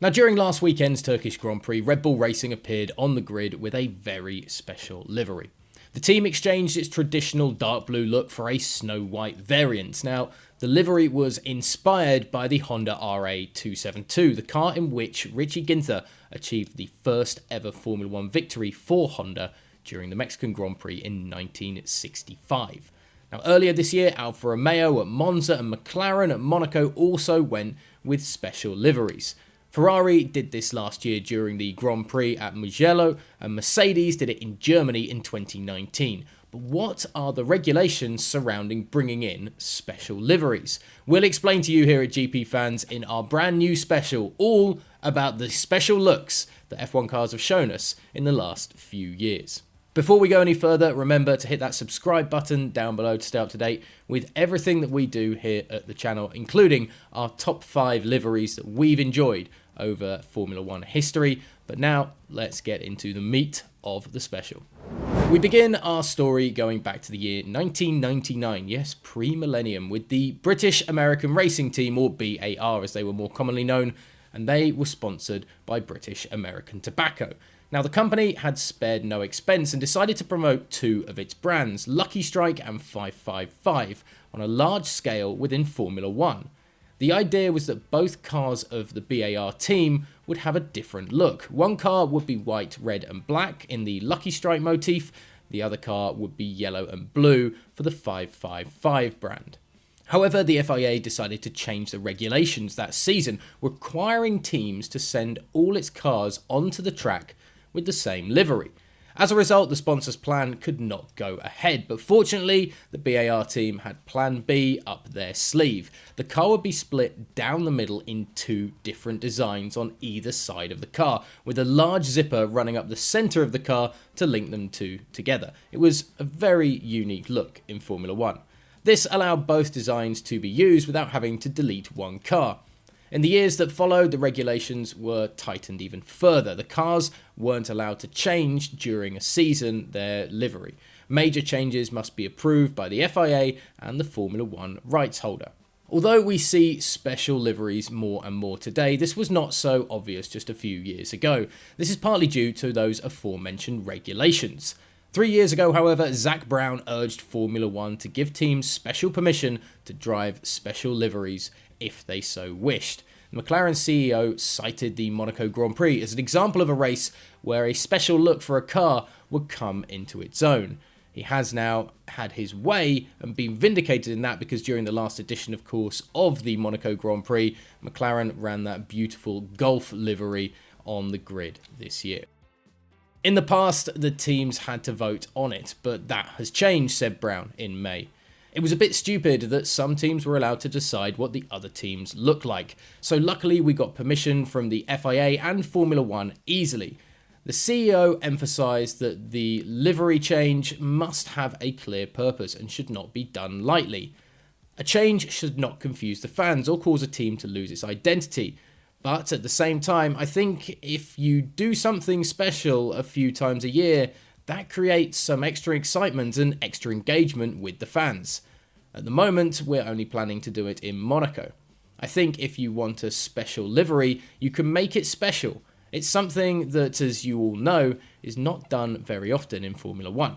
Now, during last weekend's Turkish Grand Prix, Red Bull Racing appeared on the grid with a very special livery. The team exchanged its traditional dark blue look for a snow white variant. Now, the livery was inspired by the Honda RA272, the car in which Richie Ginther achieved the first ever Formula 1 victory for Honda during the Mexican Grand Prix in 1965. Now, earlier this year, Alfa Romeo at Monza and McLaren at Monaco also went with special liveries. Ferrari did this last year during the Grand Prix at Mugello, and Mercedes did it in Germany in 2019. But what are the regulations surrounding bringing in special liveries? We'll explain to you here at GPFans in our brand new special, all about the special looks that F1 cars have shown us in the last few years. Before we go any further, remember to hit that subscribe button down below to stay up to date with everything that we do here at the channel, including our top 5 liveries that we've enjoyed over Formula 1 history. But now, let's get into the meat of the special. We begin our story going back to the year 1999, yes, pre-millennium, with the British American Racing Team, or BAR as they were more commonly known, and they were sponsored by British American Tobacco. Now, the company had spared no expense and decided to promote 2 of its brands, Lucky Strike and 555, on a large scale within Formula 1. The idea was that both cars of the BAR team would have a different look. One car would be white, red and black in the Lucky Strike motif, the other car would be yellow and blue for the 555 brand. However, the FIA decided to change the regulations that season, requiring teams to send all its cars onto the track with the same livery. As a result, the sponsor's plan could not go ahead, but fortunately, the BAR team had plan B up their sleeve. The car would be split down the middle in 2 different designs on either side of the car, with a large zipper running up the centre of the car to link them two together. It was a very unique look in Formula 1. This allowed both designs to be used without having to delete one car. In the years that followed, the regulations were tightened even further. The cars weren't allowed to change during a season their livery. Major changes must be approved by the FIA and the Formula 1 rights holder. Although we see special liveries more and more today, this was not so obvious just a few years ago. This is partly due to those aforementioned regulations. 3 years ago, however, Zak Brown urged Formula 1 to give teams special permission to drive special liveries if they so wished. The McLaren CEO cited the Monaco Grand Prix as an example of a race where a special look for a car would come into its own. He has now had his way and been vindicated in that, because during the last edition, of course, of the Monaco Grand Prix, McLaren ran that beautiful Golf livery on the grid this year. In the past, the teams had to vote on it, but that has changed, said Brown in May. It was a bit stupid that some teams were allowed to decide what the other teams look like, so luckily we got permission from the FIA and Formula 1 easily. The CEO emphasised that the livery change must have a clear purpose and should not be done lightly. A change should not confuse the fans or cause a team to lose its identity. But at the same time, I think if you do something special a few times a year, that creates some extra excitement and extra engagement with the fans. At the moment, we're only planning to do it in Monaco. I think if you want a special livery, you can make it special. It's something that, as you all know, is not done very often in Formula 1.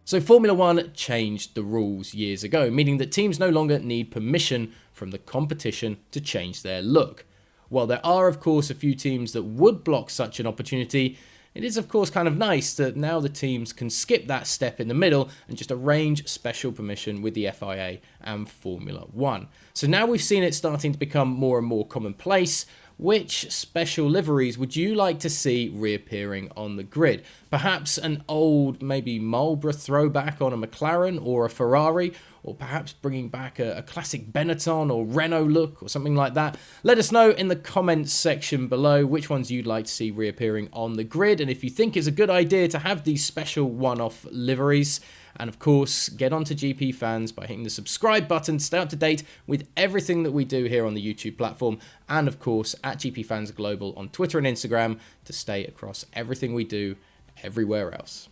So Formula 1 changed the rules years ago, meaning that teams no longer need permission from the competition to change their look. While there are, of course, a few teams that would block such an opportunity, it is, of course, kind of nice that now the teams can skip that step in the middle and just arrange special permission with the FIA and Formula 1. So now we've seen it starting to become more and more commonplace. Which special liveries would you like to see reappearing on the grid? Perhaps an old, maybe Marlboro throwback on a McLaren or a Ferrari, or perhaps bringing back a classic Benetton or Renault look or something like that. Let us know in the comments section below which ones you'd like to see reappearing on the grid, and if you think it's a good idea to have these special one-off liveries. And of course, get onto GPFans by hitting the subscribe button to stay up to date with everything that we do here on the YouTube platform, and of course at GPFans Global on Twitter and Instagram to stay across everything we do everywhere else.